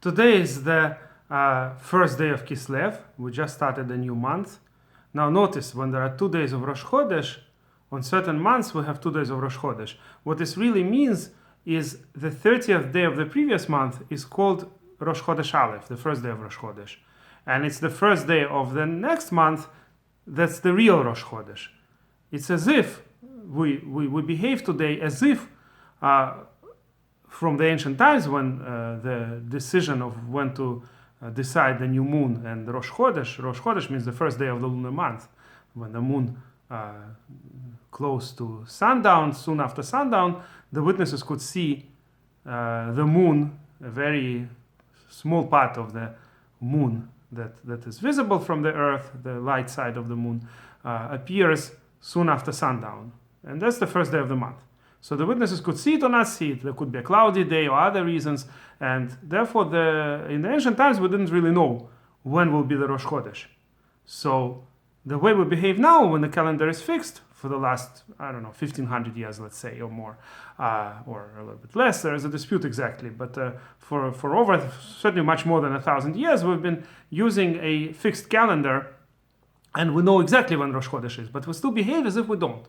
Today is the first day of Kislev. We just started a new month. Now notice, when there are 2 days of Rosh Chodesh, on certain months we have 2 days of Rosh Chodesh. What this really means is the 30th day of the previous month is called Rosh Chodesh Aleph, the first day of Rosh Chodesh. And it's the first day of the next month that's the real Rosh Chodesh. It's as if we behave today as if from the ancient times, when the decision of when to decide the new moon and Rosh Chodesh means the first day of the lunar month, when the moon close to sundown, soon after sundown, the witnesses could see the moon, a very small part of the moon that is visible from the earth, the light side of the moon, appears soon after sundown. And that's the first day of the month. So the witnesses could see it or not see it. There could be a cloudy day or other reasons. And therefore, in the ancient times, we didn't really know when will be the Rosh Chodesh. So the way we behave now, when the calendar is fixed for the last, 1,500 years, let's say, or more, or a little bit less, there is a dispute exactly. But for over, certainly much more than 1,000 years, we've been using a fixed calendar, and we know exactly when Rosh Chodesh is. But we still behave as if we don't.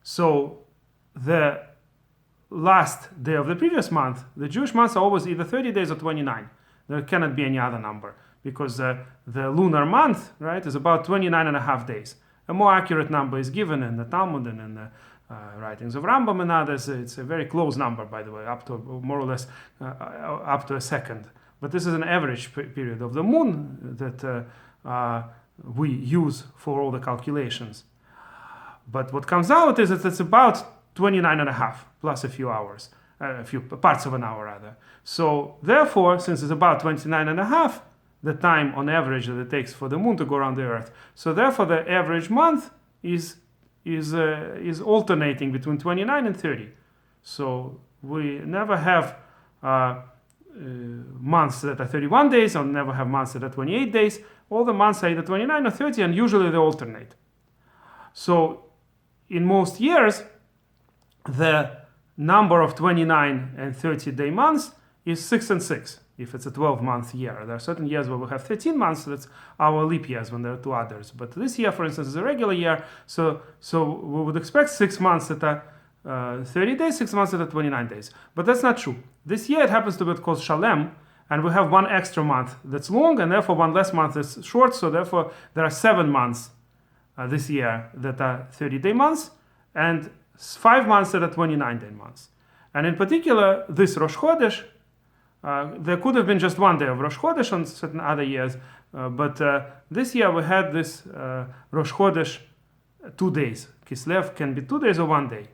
So the last day of the previous month, the Jewish months are always either 30 days or 29. There cannot be any other number, because the lunar month, right, is about 29 and a half days. A more accurate number is given in the Talmud and in the writings of Rambam and others. It's a very close number, by the way, up to more or less up to a second. But this is an average period of the moon that we use for all the calculations. But what comes out is that it's about 29 and a half plus a few hours, a few parts of an hour rather. So therefore, since it's about 29 and a half, the time on average that it takes for the moon to go around the earth. So therefore, the average month is alternating between 29 and 30. So we never have months that are 31 days, or never have months that are 28 days. All the months are either 29 or 30, and usually they alternate. So in most years, the number of 29 and 30 day months is 6 and 6, if it's a 12-month year. There are certain years where we have 13 months, so that's our leap years when there are 2 others. But this year, for instance, is a regular year, so we would expect 6 months that are 30 days, 6 months that are 29 days. But that's not true. This year it happens to be called Shalem, and we have 1 extra month that's long, and therefore 1 less month that's short, so therefore there are 7 months this year that are 30-day months, and 5 months that are 29-day months. And in particular, this Rosh Chodesh, there could have been just 1 day of Rosh Chodesh on certain other years, but this year we had this Rosh Chodesh 2 days. Kislev can be 2 days or 1 day.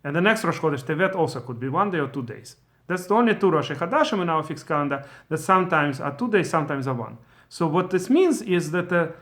And the next Rosh Chodesh Tevet also could be 1 day or 2 days. That's the only 2 Rosh Chodeshim in our fixed calendar that sometimes are 2 days, sometimes are 1. So what this means is that the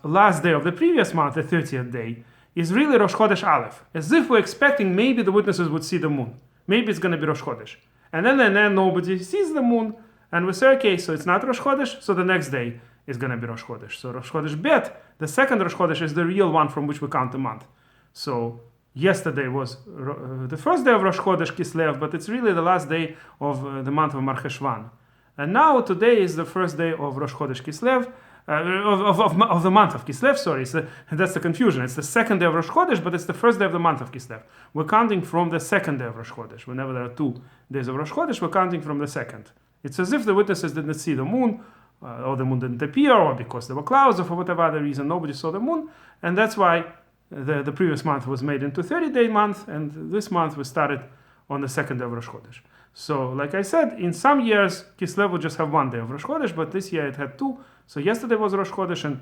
last day of the previous month, the 30th day, is really Rosh Chodesh Aleph, as if we're expecting maybe the witnesses would see the moon. Maybe it's going to be Rosh Chodesh. And then nobody sees the moon, and we say, okay, so it's not Rosh Chodesh, so the next day is going to be Rosh Chodesh. So Rosh Chodesh Bet, the second Rosh Chodesh, is the real one from which we count the month. So yesterday was the first day of Rosh Chodesh Kislev, but it's really the last day of the month of Mar Cheshvan. And now today is the first day of Rosh Chodesh Kislev, of the month of Kislev, sorry. That's the confusion. It's the second day of Rosh Chodesh, but it's the first day of the month of Kislev. We're counting from the second day of Rosh Chodesh. Whenever there are 2 days of Rosh Chodesh, we're counting from the second. It's as if the witnesses didn't see the moon, or the moon didn't appear, or because there were clouds, or for whatever other reason, nobody saw the moon. And that's why the previous month was made into 30-day month, and this month we started on the second day of Rosh Chodesh. So, like I said, in some years, Kislev would just have 1 day of Rosh Chodesh, but this year it had 2. So yesterday was Rosh Chodesh, and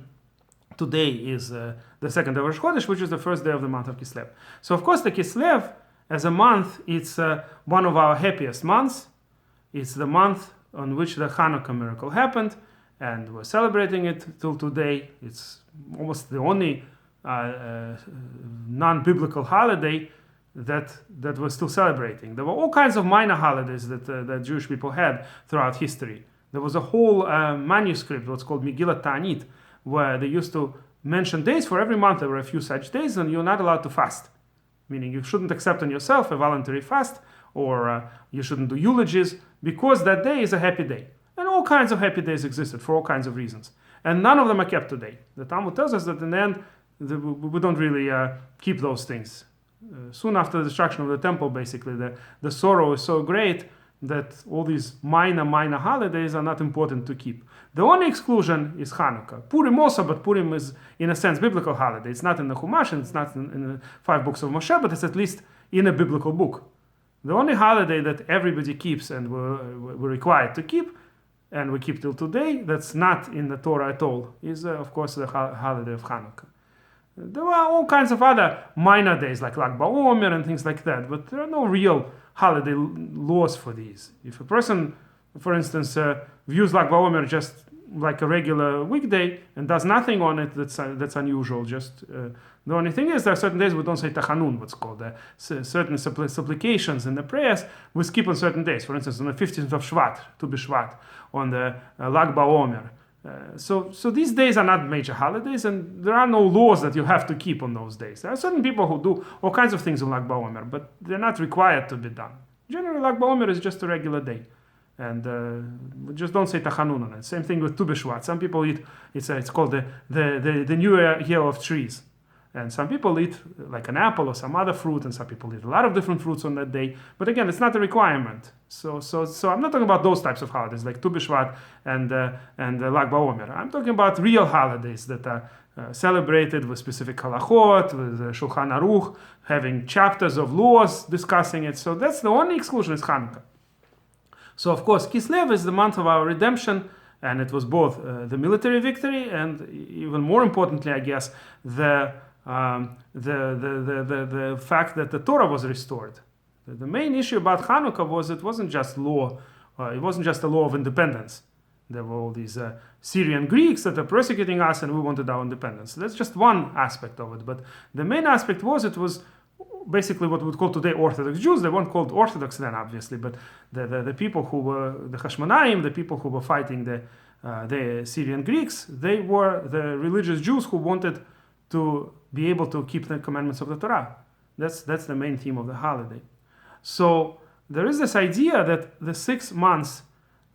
today is the second day of Rosh Chodesh, which is the first day of the month of Kislev. So, of course, the Kislev, as a month, it's one of our happiest months. It's the month on which the Chanukah miracle happened, and we're celebrating it till today. It's almost the only non-biblical holiday that we're still celebrating. There were all kinds of minor holidays that Jewish people had throughout history. There was a whole manuscript, what's called Megillat Ta'anit, where they used to mention days for every month. There were a few such days, and you're not allowed to fast. Meaning you shouldn't accept on yourself a voluntary fast, or you shouldn't do eulogies, because that day is a happy day. And all kinds of happy days existed for all kinds of reasons. And none of them are kept today. The Talmud tells us that in the end, we don't really keep those things. Soon after the destruction of the temple, basically, the sorrow is so great that all these minor holidays are not important to keep. The only exclusion is Chanukah. Purim also, but Purim is, in a sense, biblical holiday. It's not in the Chumash, and it's not in the 5 books of Moshe, but it's at least in a biblical book. The only holiday that everybody keeps and we're required to keep, and we keep till today, that's not in the Torah at all, is, of course, the holiday of Chanukah. There are all kinds of other minor days, like Lag BaOmer and things like that, but there are no real holiday laws for these. If a person, for instance, views Lag BaOmer just like a regular weekday and does nothing on it, that's unusual. Just the only thing is there are certain days we don't say Tachanun, what's called certain supplications and the prayers we skip on certain days. For instance, on the 15th of Shvat, Tu B'Shvat, on the Lag BaOmer. So these days are not major holidays, and there are no laws that you have to keep on those days. There are certain people who do all kinds of things on Lag BaOmer, but they're not required to be done. Generally, Lag BaOmer is just a regular day, and we just don't say Tachanun on it. Same thing with Tu B'Shvat. Some people eat, it's called the New Year of trees. And some people eat like an apple or some other fruit, and some people eat a lot of different fruits on that day. But again, it's not a requirement. So I'm not talking about those types of holidays like Tu B'Shvat and Lag BaOmer. I'm talking about real holidays that are celebrated with specific halachot, with Shulchan Aruch, having chapters of laws discussing it. So that's the only exclusion is Chanukah. So of course, Kislev is the month of our redemption, and it was both the military victory and even more importantly, I guess, the fact that the Torah was restored. The main issue about Chanukah was it wasn't just law, it wasn't just a law of independence. There were all these Syrian Greeks that are persecuting us and we wanted our independence. So that's just one aspect of it. But the main aspect was it was basically what we would call today Orthodox Jews. They weren't called Orthodox then, obviously, but the people who were the Hashmonaim, the people who were fighting the Syrian Greeks, they were the religious Jews who wanted to be able to keep the commandments of the Torah. That's the main theme of the holiday. So there is this idea that the 6 months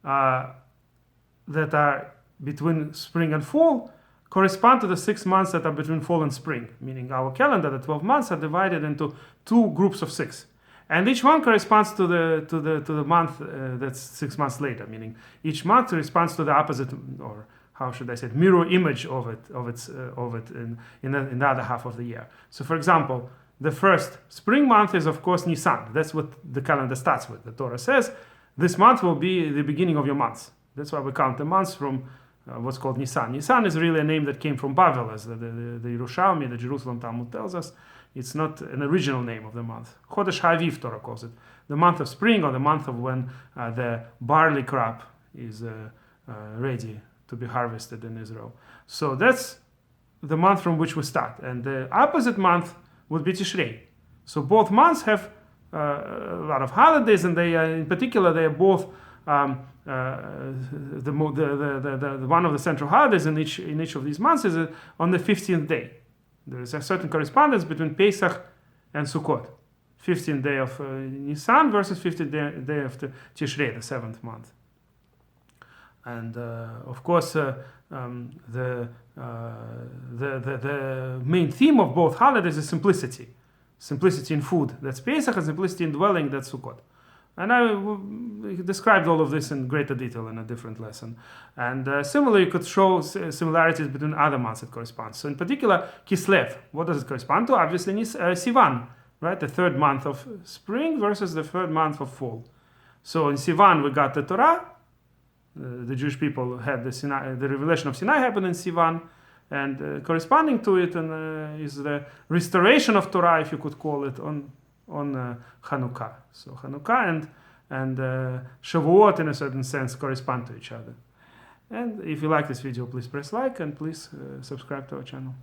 that are between spring and fall correspond to the 6 months that are between fall and spring, meaning our calendar, the 12 months, are divided into 2 groups of 6. And each one corresponds to the month that's 6 months later, meaning each month corresponds to the opposite, or how should I say it, mirror image of it in the other half of the year. So for example, the first spring month is of course Nisan. That's what the calendar starts with. The Torah says this month will be the beginning of your months. That's why we count the months from what's called Nisan. Nisan is really a name that came from Bavel, as the Yerushalmi, the Jerusalem Talmud tells us. It's not an original name of the month. Chodesh Ha'aviv, Torah calls it. The month of spring, or the month of when the barley crop is ready to be harvested in Israel. So that's the month from which we start. And the opposite month would be Tishrei. So both months have a lot of holidays, and they in particular they are both one of the central holidays in each of these months is on the 15th day. There is a certain correspondence between Pesach and Sukkot. 15th day of Nisan versus 15th day of Tishrei, the 7th month. And of course, the main theme of both holidays is simplicity. Simplicity in food, that's Pesach, and simplicity in dwelling, that's Sukkot. And I described all of this in greater detail in a different lesson. And similarly, you could show similarities between other months that correspond. So in particular, Kislev, what does it correspond to? Obviously, Sivan, right? The 3rd month of spring versus the 3rd month of fall. So in Sivan, we got the Torah. The Jewish people had the revelation of Sinai happened in Sivan. And corresponding to it is the restoration of Torah, if you could call it, on Chanukah. So Chanukah and Shavuot, in a certain sense, correspond to each other. And if you like this video, please press like and please subscribe to our channel.